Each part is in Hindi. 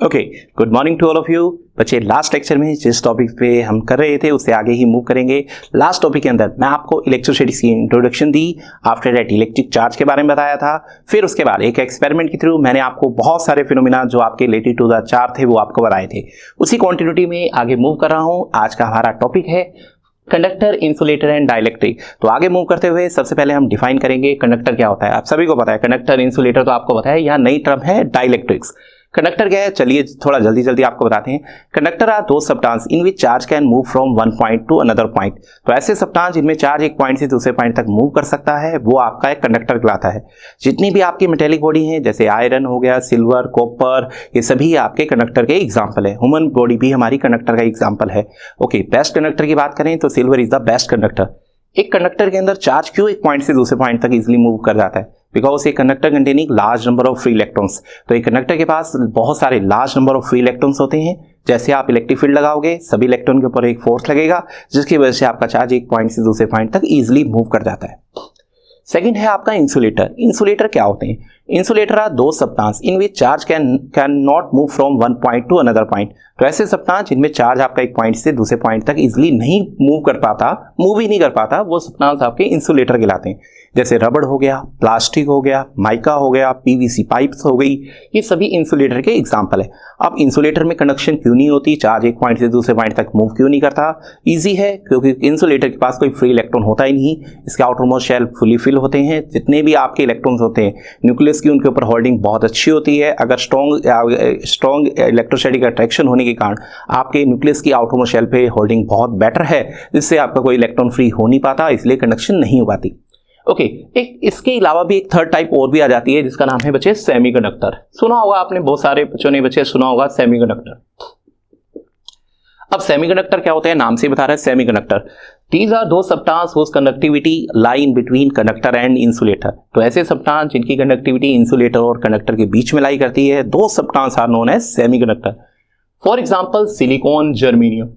Okay, good morning to all of you बच्चे। लास्ट लेक्चर में जिस टॉपिक पे हम कर रहे थे उससे आगे ही मूव करेंगे। लास्ट टॉपिक के अंदर मैं आपको इलेक्ट्रोस्टैटिक्स की introduction the, after that electric charge के बारे में बताया था। फिर उसके बाद एक एक्सपेरिमेंट के थ्रू मैंने आपको बहुत सारे फिनोमिना जो आपके रिलेटेड टू द चार्ज थे वो आपको बताए थे। उसी कंटिन्यूटी में आगे मूव कर रहा हूँ। आज का हमारा टॉपिक है कंडक्टर, इंसुलेटर एंड डाइलेक्ट्रिक। तो आगे मूव करते हुए सबसे पहले हम डिफाइन करेंगे कंडक्टर क्या होता है। आप सभी को पता है कंडक्टर, इंसुलेटर तो आपको पता है। यहाँ नई टर्म है डाइलेक्ट्रिक्स। कंडक्टर क्या है, चलिए थोड़ा जल्दी जल्दी आपको बताते हैं। कंडक्टर आर दो substance in which charge can move from one point two another point. तो ऐसे सब्सटेंस जिनमें चार्ज एक पॉइंट से दूसरे पॉइंट तक मूव कर सकता है वो आपका एक कंडक्टर कहलाता है। जितनी भी आपकी मेटेलिक बॉडी है जैसे आयरन हो गया, सिल्वर, कॉपर, ये सभी आपके कंडक्टर के एग्जाम्पल है। ह्यूमन बॉडी भी हमारी कंडक्टर का एग्जाम्पल है। ओके, बेस्ट कंडक्टर की बात करें तो silver is the best conductor. एक कंडक्टर के अंदर चार्ज क्यों एक पॉइंट से दूसरे पॉइंट तक इजीली मूव कर जाता है? बिकॉज ये conductor containing large number of free electrons. तो एक कंडक्टर के पास बहुत सारे large number of free electrons होते हैं। जैसे आप इलेक्ट्रिक फील्ड लगाओगे सभी इलेक्ट्रॉन के ऊपर एक फोर्स लगेगा जिसकी वजह से आपका चार्ज एक पॉइंट से दूसरे पॉइंट तक इजीली मूव कर जाता है। सेकंड है आपका इंसुलेटर। इंसुलेटर क्या होते हैं? इंसुलेटर आर दो substance in which charge can not move from one point two another point. तो ऐसे सब्सटेंस जिनमें चार्ज आपका एक पॉइंट से दूसरे पॉइंट तक इजीली नहीं मूव ही नहीं कर पाता, वो सब्सटेंस आपके इंसुलेटर कहलाते हैं। जैसे रबड़ हो गया, प्लास्टिक हो गया, माइका हो गया, पीवीसी पाइप्स हो गई, ये सभी इंसुलेटर के एग्जाम्पल है। अब इंसुलेटर में कंडक्शन क्यों नहीं होती, चार्ज एक पॉइंट से दूसरे पॉइंट तक मूव क्यों नहीं करता? इजी है, क्योंकि इंसुलेटर के पास कोई फ्री इलेक्ट्रॉन होता ही नहीं। इसके आउटरमोस्ट शेल फुली फिल होते हैं। जितने भी आपके इलेक्ट्रॉन्स होते हैं न्यूक्लियस की उनके ऊपर होल्डिंग बहुत अच्छी होती है। अगर स्ट्रॉन्ग इलेक्ट्रोस्टैटिक अट्रैक्शन होने के कारण आपके न्यूक्लियस की आउटरमोस्ट शेल पे होल्डिंग बहुत बेटर है, जिससे आपका कोई इलेक्ट्रॉन फ्री हो नहीं पाता, इसलिए कंडक्शन नहीं हो पाती। ओके, एक इसके अलावा भी एक थर्ड टाइप और भी आ जाती है जिसका नाम है बच्चे सेमीकंडक्टर। सुना होगा आपने, बहुत सारे बच्चों ने बच्चे सुना होगा सेमीकंडक्टर। अब सेमीकंडक्टर क्या होते हैं, नाम से बता रहा है semiconductor. These are those substances whose conductivity lie in between conductor and insulator। तो ऐसे सब्सटेंस जिनकी कंडक्टिविटी इंसुलेटर और कंडक्टर के बीच में लाई करती है, दो substance are known as semiconductor. For example silicon, germanium.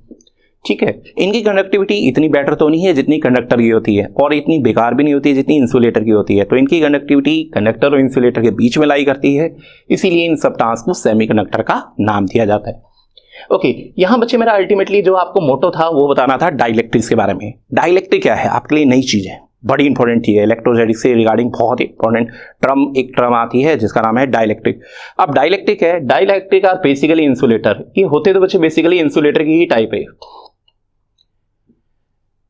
ठीक है, इनकी कंडक्टिविटी इतनी बेटर तो नहीं है जितनी कंडक्टर की होती है, और इतनी बेकार भी नहीं होती है जितनी इंसुलेटर की होती है। तो इनकी कंडक्टिविटी कंडक्टर और इंसुलेटर के बीच में लाई करती है, इसीलिए इन सब्सटेंस को सेमीकंडक्टर का नाम दिया जाता है। ओके, यहां बच्चे मेरा अल्टीमेटली जो आपको मोटो था वो बताना था डाइलेक्ट्रिक्स के बारे में। डाइलेक्ट्रिक क्या है आपके लिए नई चीज है, बड़ी इंपॉर्टेंट चीज है। इलेक्ट्रोस्टैटिक्स से रिगार्डिंग बहुत इंपॉर्टेंट एक टर्म आती है जिसका नाम है डाइलेक्ट्रिक। अब डाइलेक्ट्रिक है, डाइलेक्ट्रिक आर बेसिकली इंसुलेटर। ये होते तो बच्चे बेसिकली इंसुलेटर की ही टाइप है,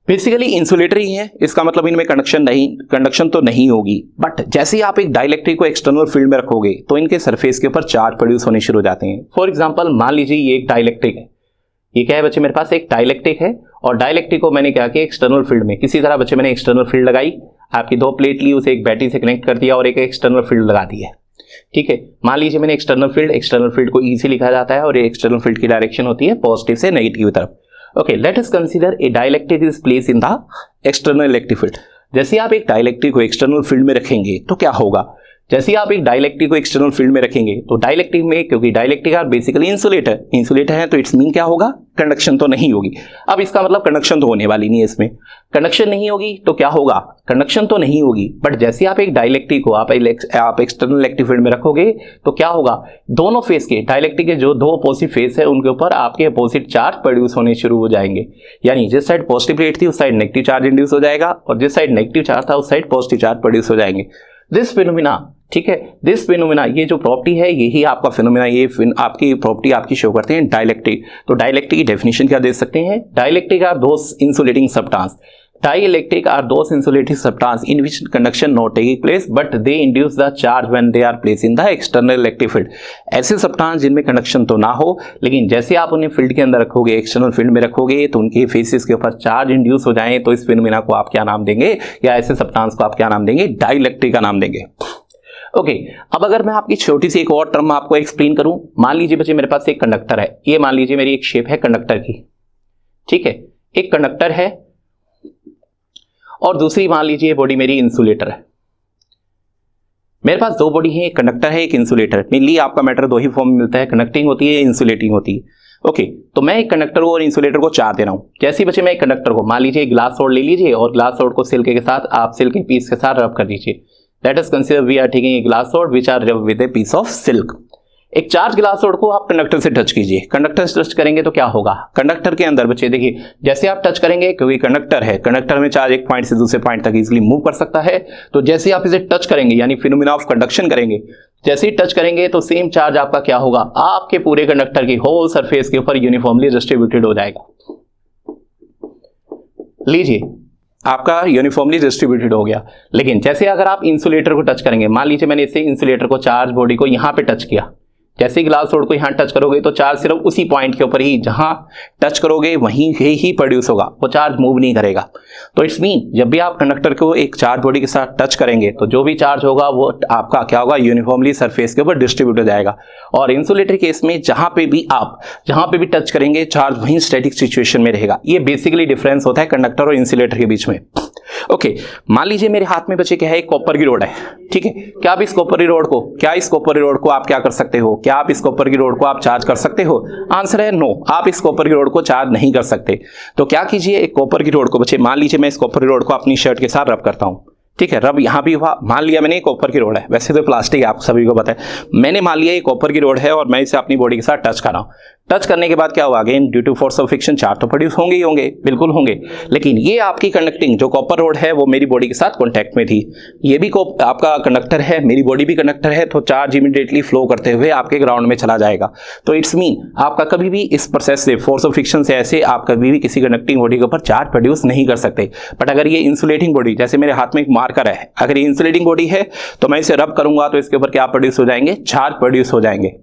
बेसिकली इंसुलेटर ही है। इसका मतलब इनमें कंडक्शन तो नहीं होगी, बट जैसे ही आप एक डाइलेक्ट्रिक को एक्सटर्नल फील्ड में रखोगे तो इनके सरफेस के ऊपर चार्ज प्रोड्यूस होने शुरू हो जाते हैं। फॉर एग्जांपल मान लीजिए ये एक डाइलेक्ट्रिक है। ये क्या है बच्चे, मेरे पास एक डाइलेक्ट्रिक है और डाइलेक्ट्रिक को मैंने क्या किया, एक्सटर्नल फील्ड में किसी तरह बच्चे मैंने एक्सटर्नल फील्ड लगाई। आपकी दो प्लेट ली, उसे एक बैटरी से कनेक्ट कर दिया और एक एक्सटर्नल फील्ड लगा दी है। ठीक है, मान लीजिए मैंने एक्सटर्नल फील्ड को ई से लिखा जाता है और ये एक्सटर्नल फील्ड की डायरेक्शन होती है पॉजिटिव से नेगेटिव की तरफ। Okay, late us consider a dielectric is place in the external electric field. जैसे आप एक डाइलेक्ट्रिक को एक्सटर्नल फील्ड में रखेंगे तो क्या होगा, जैसे आप एक डाइलेक्ट्रिक को एक्सटर्नल फील्ड में रखेंगे तो डाइलेक्ट्रिक में, क्योंकि डाइलेक्ट्रिक आर बेसिकली इंसुलेटर है, तो इट्स मीन क्या होगा, कंडक्शन तो नहीं होगी। अब इसका मतलब कंडक्शन तो होने वाली नहीं है, इसमें कंडक्शन नहीं होगी तो क्या होगा, कंडक्शन तो नहीं होगी। बट जैसे आप एक डाइलेक्ट्रिक को आप एक्सटर्नल इलेक्ट्रिक फील्ड में रखोगे तो क्या होगा, दोनों फेस के डाइलेक्ट्रिक के जो दो अपोजिट फेस है उनके ऊपर आपके अपोजिट चार्ज प्रोड्यूस होने शुरू हो जाएंगे। यानी जिस साइड पॉजिटिव प्लेट थी उस साइड नेगेटिव चार्ज इंड्यूस हो जाएगा और जिस साइड नेगेटिव चार्ज था उस साइड पॉजिटिव चार्ज प्रोड्यूस हो जाएंगे। दिस फिनोमिना, ठीक है, दिस फिनोमिना, ये जो प्रॉपर्टी है यही आपका फिनोमिना, ये आपकी प्रॉपर्टी आपकी शो करते हैं डाइलेक्ट्रिक। तो डाइलेक्ट्रिक की डेफिनेशन क्या दे सकते हैं, dielectric are those insulating substance. Dielectric are those insulating substances in which conduction not taking place but they induce the charge when they are placed in the external electric field। ऐसे सब्सटेंस जिनमें कंडक्शन तो ना हो लेकिन जैसे आप उन्हें फील्ड के अंदर रखोगे, एक्सटर्नल फील्ड में रखोगे तो उनके फेसेस के ऊपर चार्ज इंड्यूस हो जाएं, तो इस फिनोमिना को आप क्या नाम देंगे, या ऐसे सब्सटेंस को आप क्या नाम देंगे, डाइलेक्ट्रिक का नाम देंगे। ओके, अब अगर मैं आपकी छोटी सी एक और टर्म आपको एक्सप्लेन करूं, मान लीजिए बच्चे मेरे पास एक कंडक्टर है, ये मान लीजिए मेरी एक शेप है कंडक्टर की। ठीक है, एक कंडक्टर है और दूसरी मान लीजिए बॉडी मेरी इंसुलेटर है। मेरे पास दो बॉडी है, एक कंडक्टर है एक इंसुलेटर। मेनली आपका मैटर दो ही फॉर्म में मिलता है, कंडक्टिंग होती है, इंसुलेटिंग होती है। ओके, तो मैं एक कंडक्टर और इंसुलेटर को चार्ज दे रहा हूं। जैसे बच्चे मैं एक कंडक्टर को, मान लीजिए ग्लास रोड ले लीजिए और ग्लास रोड को सिल्क के साथ, आप सिल्क के पीस के साथ रब कर दीजिए। Let us consider we are taking a glass rod which are rub with a piece of silk. एक चार्ज ग्लास रोड को आप कंडक्टर से टच कीजिए, कंडक्टर से टच करेंगे तो क्या होगा, कंडक्टर के अंदर बच्चे देखिए जैसे आप टच करेंगे, क्योंकि कंडक्टर है, कंडक्टर में चार्ज एक पॉइंट से दूसरे पॉइंट तक इजीली मूव कर सकता है, तो जैसे आप इसे टच करेंगे यानी फिनोमेना ऑफ कंडक्शन करेंगे, जैसे ही टच करेंगे तो सेम चार्ज आपका क्या होगा, आपके पूरे कंडक्टर की होल सरफेस के ऊपर यूनिफॉर्मली डिस्ट्रीब्यूटेड हो जाएगा। लीजिए आपका यूनिफॉर्मली डिस्ट्रीब्यूटेड हो गया। लेकिन जैसे अगर आप इंसुलेटर को टच करेंगे, मान लीजिए मैंने इसे इंसुलेटर को चार्ज बॉडी को यहां पे टच किया, जैसे ग्लास रोड को यहां टच करोगे तो चार्ज सिर्फ उसी पॉइंट के ऊपर ही जहां टच करोगे वहीं ही प्रोड्यूस होगा, वो चार्ज मूव नहीं करेगा। तो इट्स मीन जब भी आप कंडक्टर को एक चार्ज बॉडी के साथ टच करेंगे तो जो भी चार्ज होगा वो आपका क्या होगा, यूनिफॉर्मली सरफेस के ऊपर डिस्ट्रीब्यूट हो जाएगा। और इंसुलेटर केस में जहां पे भी टच करेंगे चार्ज वहीं स्टैटिक सिचुएशन में रहेगा। ये बेसिकली डिफरेंस होता है कंडक्टर और इंसुलेटर के बीच में। ओके, मान लीजिए मेरे हाथ में बचे क्या है, एक कॉपर की रोड है, ठीक है। क्या आप इस कॉपर की रोड को आप क्या कर सकते हो, क्या आप इस कॉपर की रोड को आप चार्ज कर सकते हो? आंसर है नो, आप इस कॉपर की रोड को चार्ज नहीं कर सकते। तो क्या कीजिए, एक कॉपर की रोड को बच्चे, मान लीजिए मैं इस कॉपर की रोड को अपनी शर्ट के साथ रब करता हूं, ठीक है। रब यहां भी हुआ, मान लिया मैंने कॉपर की रोड है, वैसे तो प्लास्टिक है आप सभी को पता है, मैंने मान लिया ये कॉपर की रोड है और मैं इसे अपनी बॉडी के साथ टच कर रहा हूं। टच करने के बाद क्या हुआ, again due to force of friction charge तो प्रोड्यूस होंगे ही होंगे, बिल्कुल होंगे। लेकिन ये आपकी कंडक्टिंग जो कॉपर रोड है वो मेरी बॉडी के साथ कॉन्टैक्ट में थी, ये भी आपका कंडक्टर है, मेरी बॉडी भी कंडक्टर है, तो चार्ज इमीडिएटली फ्लो करते हुए आपके ग्राउंड में चला जाएगा। तो इट्स मीन आपका कभी भी इस प्रोसेस से, फोर्स ऑफ फ्रिक्शन से ऐसे आप कभी भी किसी कंडक्टिंग बॉडी के ऊपर चार्ज प्रोड्यूस नहीं कर सकते। बट अगर ये इंसुलेटिंग बॉडी, जैसे मेरे हाथ में एक मार्कर है, अगर ये इंसुलेटिंग बॉडी है तो मैं इसे रब करूंगा तो इसके ऊपर क्या प्रोड्यूस हो जाएंगे, चार्ज प्रोड्यूस हो जाएंगे।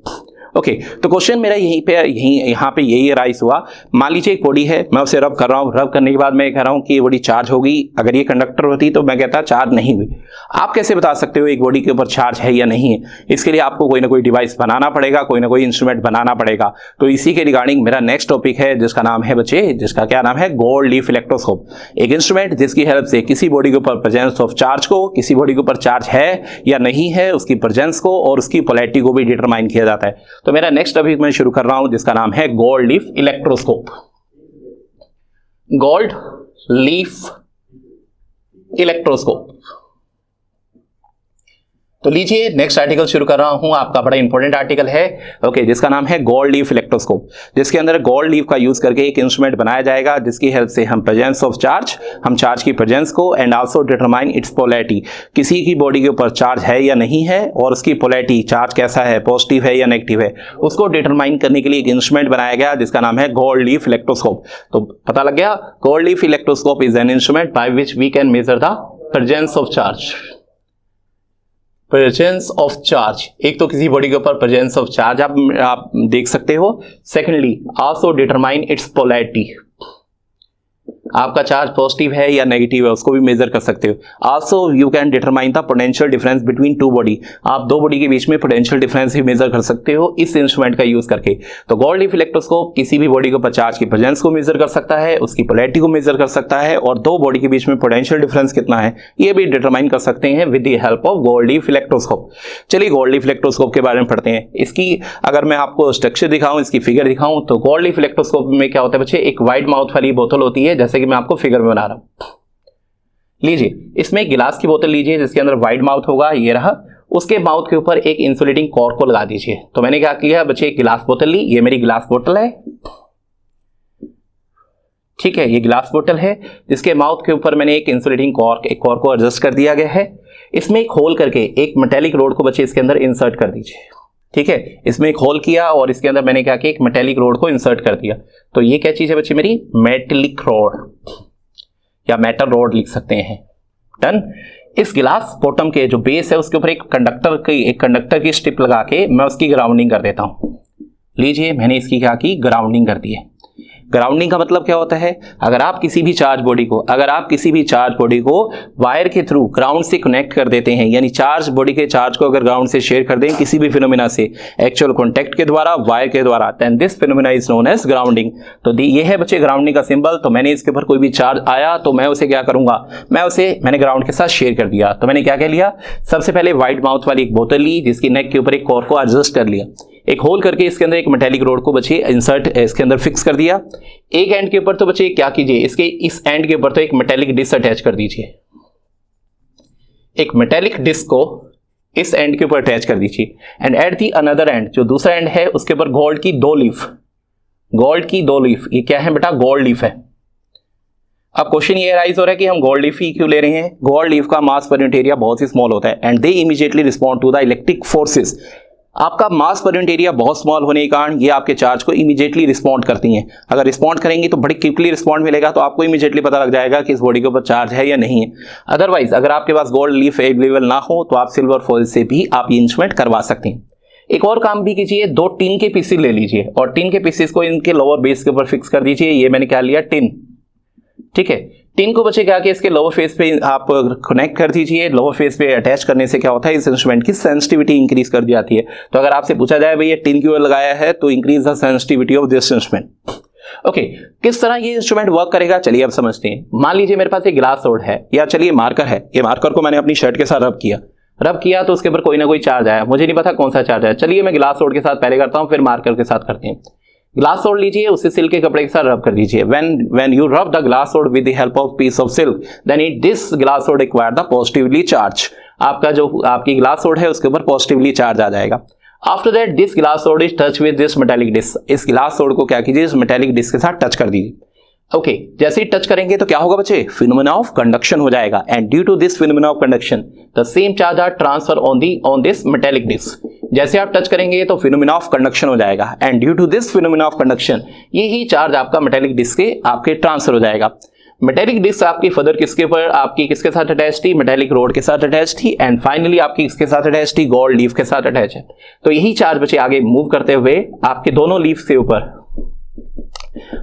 ओके, तो क्वेश्चन मेरा यहाँ पे यही राइज हुआ। मान लीजिए एक बॉडी है, मैं उसे रब कर रहा हूँ, रब करने के बाद मैं कह रहा हूँ कि ये बॉडी चार्ज होगी, अगर ये कंडक्टर होती तो मैं कहता चार्ज नहीं हुई। आप कैसे बता सकते हो एक बॉडी के ऊपर चार्ज है या नहीं है? इसके लिए आपको कोई ना कोई डिवाइस बनाना पड़ेगा, कोई ना कोई इंस्ट्रूमेंट बनाना पड़ेगा। तो इसी के रिगार्डिंग मेरा नेक्स्ट टॉपिक है, जिसका नाम है बच्चे, जिसका क्या नाम है, गोल्ड लीफ इलेक्ट्रोस्कोप। एक इंस्ट्रूमेंट जिसकी हेल्प से किसी बॉडी के ऊपर प्रेजेंस ऑफ चार्ज को, किसी बॉडी के ऊपर चार्ज है या नहीं है, उसकी प्रेजेंस को और उसकी पोलैरिटी को भी डिटरमाइन किया जाता है। तो मेरा नेक्स्ट टॉपिक मैं शुरू कर रहा हूं जिसका नाम है gold leaf electroscope. Gold leaf electroscope. तो लीजिए नेक्स्ट आर्टिकल शुरू कर रहा हूं, आपका बड़ा इंपॉर्टेंट आर्टिकल है, ओके, जिसका नाम है गोल्ड लीफ इलेक्ट्रोस्कोप, जिसके अंदर गोल्ड लीफ का यूज करके एक इंस्ट्रूमेंट बनाया जाएगा जिसकी हेल्प से हम प्रेजेंस ऑफ चार्ज, हम चार्ज की प्रेजेंस को and also determine its polarity, किसी की बॉडी के ऊपर चार्ज है या नहीं है और उसकी पोलैरिटी, चार्ज कैसा है, पॉजिटिव है या नेगेटिव है, उसको डिटरमाइन करने के लिए एक इंस्ट्रूमेंट बनाया गया जिसका नाम है गोल्ड लीफ इलेक्ट्रोस्कोप। तो पता लग गया, gold leaf electroscope is an instrument by which we can measure the presence of charge. Presence of charge, एक तो किसी बॉडी के ऊपर प्रेजेंस ऑफ चार्ज आप देख सकते हो, secondly also determine its polarity, आपका चार्ज पॉजिटिव है या नेगेटिव है उसको भी मेजर कर सकते हो। Also you can determine the potential difference between two body, आप दो बॉडी के बीच में पोटेंशियल डिफरेंस भी मेजर कर सकते हो इस इंस्ट्रूमेंट का यूज करके। तो गोल्ड लीफ इलेक्ट्रोस्कोप किसी भी बॉडी के ऊपर चार्ज की प्रेजेंस को मेजर कर सकता है, उसकी पोलैरिटी को मेजर कर सकता है और दो बॉडी के बीच में पोटेंशियल डिफरेंस कितना है ये भी डिटरमाइन कर सकते हैं with the help of gold leaf electroscope. चलिए गोल्ड लीफ इलेक्ट्रोस्कोप के बारे में पढ़ते हैं। इसकी अगर मैं आपको स्ट्रक्चर दिखाऊं, इसकी फिगर दिखाऊं, तो गोल्ड लीफ इलेक्ट्रोस्कोप में क्या होता है बच्चे, एक वाइड माउथ वाली बोतल होती है, जैसे कि मैं आपको फिगर में बना रहा हूं। लीजिए इसमें एक गिलास की बोतल लीजिए जिसके अंदर वाइड माउथ होगा, ये रहा, उसके माउथ के ऊपर एक इंसुलेटिंग कॉर्क को लगा दीजिए। तो मैंने क्या किया बच्चे, एक गिलास बोतल ली, ये मेरी गिलास बोतल है, ठीक है, ये गिलास बोतल है जिसके माउथ के ऊपर मैंने एक इंसुलेटिंग कॉर्क, एक कॉर्क को एडजस्ट कर दिया गया है। इसमें एक होल करके एक मेटेलिक रोड को बच्चे इसके अंदर इंसर्ट कर दीजिए, ठीक है। इसमें एक होल किया और इसके अंदर मैंने क्या किया, एक मेटेलिक रोड को इंसर्ट कर दिया। तो ये क्या चीज है बच्चे, मेरी मेटेलिक रोड या मेटल रोड लिख सकते हैं, डन। इस गिलास बॉटम के जो बेस है उसके ऊपर एक कंडक्टर की स्ट्रिप लगा के मैं उसकी ग्राउंडिंग कर देता हूं। लीजिए मैंने इसकी क्या की, ग्राउंडिंग कर दी है। ग्राउंडिंग का मतलब क्या होता है, अगर आप किसी भी चार्ज बॉडी को वायर के थ्रू ग्राउंड से कनेक्ट कर देते हैं, यानी चार्ज बॉडी के चार्ज को अगर ग्राउंड से शेयर कर दें किसी भी फिनोमेना से, एक्चुअल कॉन्टैक्ट के द्वारा, वायर के द्वारा, then this phenomena is known as grounding. तो ये है बच्चे ग्राउंडिंग का सिंबल। तो मैंने इसके ऊपर कोई भी चार्ज आया तो मैं उसे क्या करूंगा, मैंने ग्राउंड के साथ शेयर कर दिया। तो मैंने क्या लिया, सबसे पहले वाइड माउथ वाली एक बोतल ली जिसकी नेक के ऊपर एक कॉर्क को एडजस्ट कर लिया, एक होल करके इसके अंदर एक मेटेलिक रोड को बच्चे इंसर्ट इसके अंदर फिक्स कर दिया। एक एंड के ऊपर तो बच्चे क्या कीजिए, इसके इस एंड के ऊपर तो एक मेटेलिक डिस्क अटैच कर दीजिए। एक मेटेलिक डिस्क को इस एंड के ऊपर अटैच कर दीजिए and at the another and, जो दूसरा एंड है उसके ऊपर गोल्ड की 2 लीफ, गोल्ड की 2 लीफ, ये क्या है बेटा, गोल्ड लीफ है। अब क्वेश्चन ये राइज हो रहा है कि हम गोल्ड लीफ ही क्यों ले रहे हैं। गोल्ड लीफ का मास पर यूनिट एरिया बहुत ही स्मॉल होता है and they immediately respond to the electric forces. आपका मास पर यूनिट एरिया बहुत स्मॉल होने के कारण ये आपके चार्ज को इमीडिएटली रिस्पॉन्ड करती हैं। अगर रिस्पॉन्ड करेंगी तो बड़ी क्विकली रिस्पॉन्ड मिलेगा, तो आपको इमीडिएटली पता लग जाएगा कि इस बॉडी के ऊपर चार्ज है या नहीं है। अदरवाइज अगर आपके पास गोल्ड लीफ अवेलेबल ना हो तो आप सिल्वर फॉइल से भी आप ये इंस्ट्रूमेंट करवा सकते हैं। एक और काम भी कीजिए, 2 टिन के पीसेस ले लीजिए और टिन के पीसेस को इनके लोअर बेस के ऊपर फिक्स कर दीजिए। ये मैंने क्या लिया, टिन, ठीक है। टिन को बचे क्या कि इसके लोअर फेस पे आप कनेक्ट कर दीजिए। लोअर फेस पे अटैच करने से क्या होता है, इस इंस्ट्रूमेंट की सेंसिटिविटी इंक्रीज कर दी जाती है। तो अगर आपसे पूछा जाए भाई ये टिन क्यों लगाया है, तो increase the sensitivity of this instrument. Okay, किस तरह ये इंस्ट्रूमेंट वर्क करेगा चलिए अब समझते हैं। मान लीजिए मेरे पास एक ग्लास रोड है या चलिए मार्कर है, ये मार्कर को मैंने अपनी शर्ट के साथ रब किया तो उसके ऊपर कोई ना कोई चार्ज आया, मुझे नहीं पता कौन सा चार्ज आया। चलिए मैं ग्लास रोड के साथ पहले करता हूं, फिर मार्कर के साथ करते हैं। ग्लास सोड लीजिए, उसे सिल्क के कपड़े के साथ रब कर दीजिए। when you rub the glass sword with the help of piece of silk, then this glass sword acquire the positively charge। आपका जो आपकी ग्लास सोड है उसके ऊपर पॉजिटिवली चार्ज आ जाएगा। After that this glass rod is touch with this metallic disc. इस ग्लास सोड को क्या कीजिए, इस मेटालिक डिस्क के साथ टच कर दीजिए। ओके, जैसे ही टच करेंगे तो क्या होगा बच्चे, फिनोमेना ऑफ कंडक्शन हो जाएगा and due to this phenomena of conduction the same charge are transfer on this metallic disc. जैसे आप टच करेंगे तो फिनोमेना ऑफ कंडक्शन हो जाएगा and due to this phenomena of conduction यही चार्ज आपका मेटालिक डिस्क के आपके ट्रांसफर हो जाएगा। मेटालिक डिस्क आपकी फर्दर किसके ऊपर, आपकी किसके साथ अटैच थी, मेटालिक रोड के साथ अटैच थी एंड फाइनली आपकी किसके साथ अटैच थी, गोल्ड लीफ के साथ अटैच है। तो यही चार्ज बच्चे आगे मूव करते हुए आपके दोनों लीफ के ऊपर,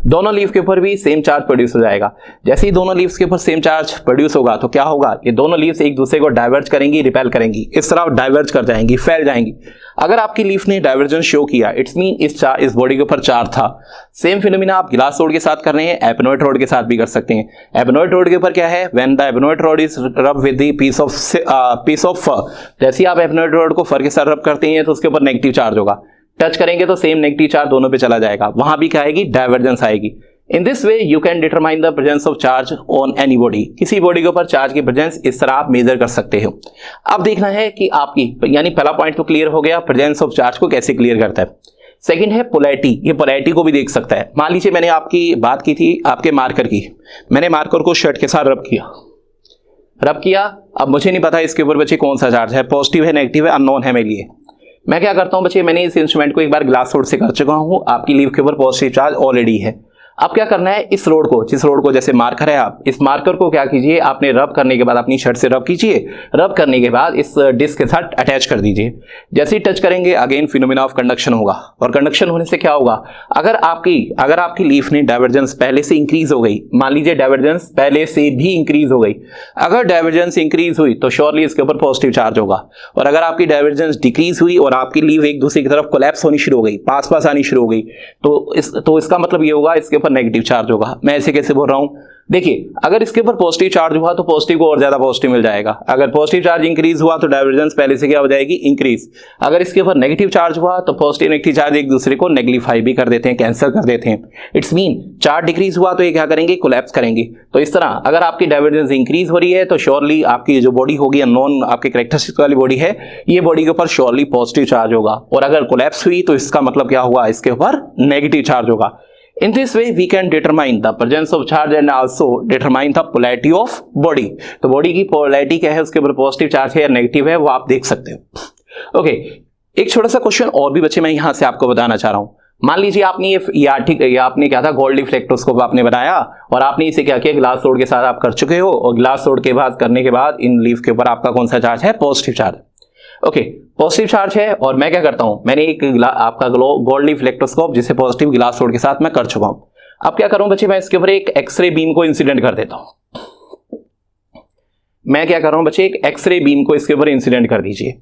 दोनों लीफ के ऊपर भी सेम चार्ज प्रोड्यूस हो जाएगा। जैसे ही दोनों लीव्स के ऊपर सेम चार्ज प्रोड्यूस होगा तो क्या होगा, ये दोनों लीव्स एक दूसरे को डाइवर्ज करेंगी, रिपेल करेंगी, इस तरह डाइवर्ज कर जाएंगी, फैल जाएंगी। अगर आपकी लीफ ने डाइवर्जेंस शो किया, इट्स मीन इस बॉडी के ऊपर चार्ज था। सेम फिनोमिना आप ग्लास रोड के साथ कर रहे हैं, एबेनॉइड रोड के साथ भी कर सकते हैं। एबेनॉइड रोड के ऊपर क्या है, व्हेन द एबेनॉइड रोड इज रब विद द पीस ऑफ फर। जैसे आप एबेनॉइड रोड को फर के साथ रब करते हैं तो उसके ऊपर नेगेटिव चार्ज होगा, टच करेंगे तो सेम नेगेटिव चार्ज दोनों पे चला जाएगा, वहां भी क्या आएगी, डाइवर्जेंस आएगी। In this way you can determine the presence of charge on any body. किसी बॉडी के ऊपर चार्ज की प्रेजेंस इस तरह आप मेजर कर सकते हो। अब देखना है कि आपकी, यानी पहला पॉइंट तो क्लियर हो गया, प्रेजेंस ऑफ चार्ज को कैसे क्लियर करता है। सेकंड है पोलैरिटी, ये पोलैरिटी को भी देख सकता है। मान लीजिए मैंने आपकी बात की थी आपके मार्कर की, मैंने मार्कर को शर्ट के साथ रब किया, अब मुझे नहीं पता इसके ऊपर बच्चे कौन सा चार्ज है, पॉजिटिव है नेगेटिव है, अननोन है मेरे लिए। मैं क्या करता हूं बच्चे, मैंने इस इंस्ट्रूमेंट को एक बार ग्लास रोड से कर चुका हूं, आपकी लीफ के ऊपर पॉजिटिव चार्ज ऑलरेडी है। अब क्या करना है, इस रोड को, जिस रोड को जैसे मार्कर है, आप इस मार्कर को क्या कीजिए, आपने रब करने के बाद अपनी शर्ट से रब कीजिए, रब करने के बाद इस डिस्क के साथ अटैच कर दीजिए। जैसे ही टच करेंगे अगेन फिनोमेना ऑफ कंडक्शन होगा, और कंडक्शन होने से क्या होगा, अगर आपकी लीफ ने डाइवर्जेंस पहले से इंक्रीज हो गई, मान लीजिए डाइवर्जेंस पहले से भी इंक्रीज हो गई, अगर डाइवर्जेंस इंक्रीज हुई तो श्योरली इसके ऊपर पॉजिटिव चार्ज होगा। और अगर आपकी डाइवर्जेंस डिक्रीज हुई और आपकी लीफ एक दूसरे की तरफ कोलैप्स होनी शुरू हो गई, पास आनी शुरू हो गई, तो इसका मतलब ये होगा इसके ऊपर नेगेटिव चार्ज होगा। मैं ऐसे कैसे बोल रहा हूं, देखिए अगर इसके ऊपर पॉजिटिव चार्ज हुआ तो पॉजिटिव को और ज्यादा पॉजिटिव मिल जाएगा, अगर पॉजिटिव चार्ज इंक्रीज हुआ तो डाइवर्जेंस पहले से क्या हो जाएगी, इंक्रीज। अगर इसके ऊपर नेगेटिव चार्ज हुआ तो पॉजिटिव नेगेटिव चार्ज एक दूसरे को नेगलिफाई भी कर देते हैं, कैंसिल कर देते हैं। इट्स मीन चार्ज डिक्रीज हुआ तो ये क्या करेंगे, कोलैप्स करेंगे। तो इस तरह अगर आपकी डाइवर्जेंस इंक्रीज हो रही है तो श्योरली आपकी जो बॉडी होगी, अननोन आपके कैरेक्टरिस्टिक वाली बॉडी है, ये बॉडी के ऊपर श्योरली पॉजिटिव चार्ज होगा। और अगर कोलैप्स हुई तो इसका मतलब क्या हुआ, इसके ऊपर नेगेटिव चार्ज होगा। In this way we can determine the presence of charge and also determine the polarity of body। तो बॉडी की पोलैरिटी क्या है, उसके ऊपर पॉजिटिव चार्ज है या नेगेटिव है, वो आप देख सकते हो। ओके, एक छोटा सा क्वेश्चन और भी बच्चे मैं यहां से आपको बताना चाह रहा हूं। मान लीजिए आपने ये आपने क्या था, गोल्ड लीफ इलेक्ट्रोस्कोप आपने बनाया और आपने इसे क्या किया, ग्लास रोड के साथ आप कर चुके हो, और ग्लास रोड के बाद करने के बाद इन लीफ के ऊपर आपका कौन सा चार्ज है, positive charge. Okay, positive charge है और मैं क्या करता हूं, मैंने एक आपका गोल्ड लीफ इलेक्ट्रोस्कोप जिसे पॉजिटिव ग्लास रोड के साथ मैं कर चुका हूं। अब क्या करूं बच्चे, मैं इसके ऊपर एक एक्सरे बीम को इंसिडेंट कर देता हूं। मैं क्या कर रहा हूं बच्चे, एक एक्सरे बीम को इसके ऊपर इंसिडेंट कर दीजिए।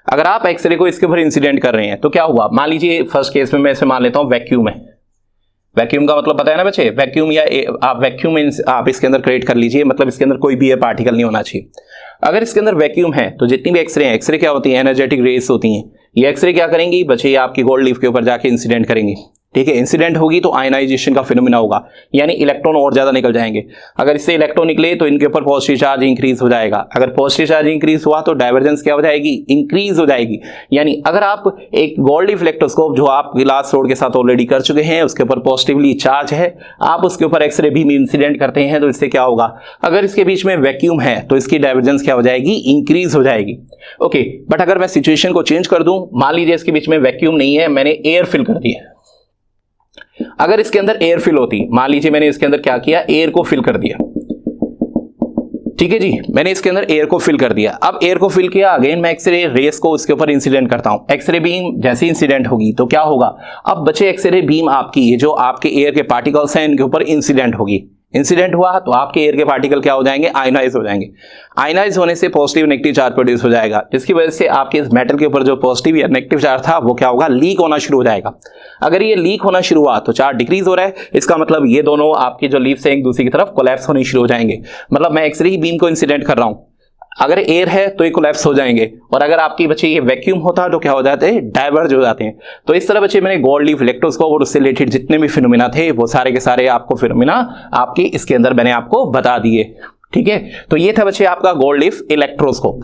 अगर आप एक्सरे को इसके ऊपर इंसिडेंट कर रहे हैं तो क्या हुआ, मान लीजिए फर्स्ट केस में मैं इसे मान लेता हूं वैक्यूम है। वैक्यूम का मतलब पता है ना बच्चे, वैक्यूम या आप वैक्यूम आप इसके अंदर क्रिएट कर लीजिए, मतलब इसके अंदर कोई भी एयर पार्टिकल नहीं होना चाहिए। अगर इसके अंदर वैक्यूम है तो जितनी भी एक्सरे हैं, एक्सरे क्या होती है, एनर्जेटिक रेस होती हैं। ये एक्सरे क्या करेंगी बच्चे, ये आपकी गोल्ड लीफ के ऊपर जाके इंसिडेंट करेंगी। ठीक है, इंसिडेंट होगी तो आयनाइजेशन का फिनोमेना होगा, यानी इलेक्ट्रॉन और ज्यादा निकल जाएंगे। अगर इससे इलेक्ट्रॉन निकले तो इनके ऊपर पॉजिटिव चार्ज इंक्रीज हो जाएगा। अगर पॉजिटिव चार्ज इंक्रीज हुआ तो डाइवर्जेंस क्या हो जाएगी, इंक्रीज हो जाएगी। यानी अगर आप एक गोल्ड लीफ इलेक्ट्रोस्कोप जो आप ग्लास रोड के साथ ऑलरेडी कर चुके हैं, उसके ऊपर पॉजिटिवली चार्ज है, आप उसके ऊपर एक्सरे बीम इंसिडेंट करते हैं तो इससे क्या होगा, अगर इसके बीच में वैक्यूम है तो इसकी डाइवर्जेंस क्या हो जाएगी, इंक्रीज हो जाएगी। ओके, बट अगर मैं सिचुएशन को चेंज कर दूं, मान लीजिए इसके बीच में वैक्यूम नहीं है, मैंने एयर फिल कर दिया। अगर इसके अंदर एयर फिल होती, मान लीजिए मैंने इसके अंदर क्या किया, एयर को फिल कर दिया, ठीक है जी, मैंने इसके अंदर एयर को फिल कर दिया। अब एयर को फिल किया, अगेन मैं एक्सरे रेस को उसके ऊपर इंसिडेंट करता हूं। एक्सरे बीम जैसे इंसिडेंट होगी तो क्या होगा, अब बचे एक्सरे बीम आपकी, ये जो आपके एयर के पार्टिकल्स हैं इनके ऊपर इंसिडेंट होगी। इंसिडेंट हुआ तो आपके एयर के पार्टिकल क्या हो जाएंगे, आयनाइज हो जाएंगे। आयनाइज होने से पॉजिटिव नेगेटिव चार्ज प्रोड्यूस हो जाएगा, जिसकी वजह से आपके इस मेटल के ऊपर जो पॉजिटिव या नेगेटिव चार्ज था वो क्या होगा, लीक होना शुरू हो जाएगा। अगर ये लीक होना शुरू हुआ तो चार्ज डिक्रीज हो रहा है, इसका मतलब ये दोनों आपके जो लीफ्स हैं एक दूसरे की तरफ कोलैप्स होनी शुरू हो जाएंगे। मतलब मैं एक्सरे ही बीम को इंसिडेंट कर रहा हूं, अगर एयर है तो ये कोलैप्स हो जाएंगे, और अगर आपकी बच्चे ये वैक्यूम होता तो क्या हो जाते हैं, डाइवर्ज हो जाते हैं। तो इस तरह बच्चे मैंने गोल्ड लीफ इलेक्ट्रोस्कोप और उससे रिलेटेड जितने भी फिनोमेना थे वो सारे के सारे आपको फिनोमेना आपकी इसके अंदर मैंने आपको बता दिए। ठीक है, तो ये था बच्चे आपका गोल्ड लीफ इलेक्ट्रोस्कोप।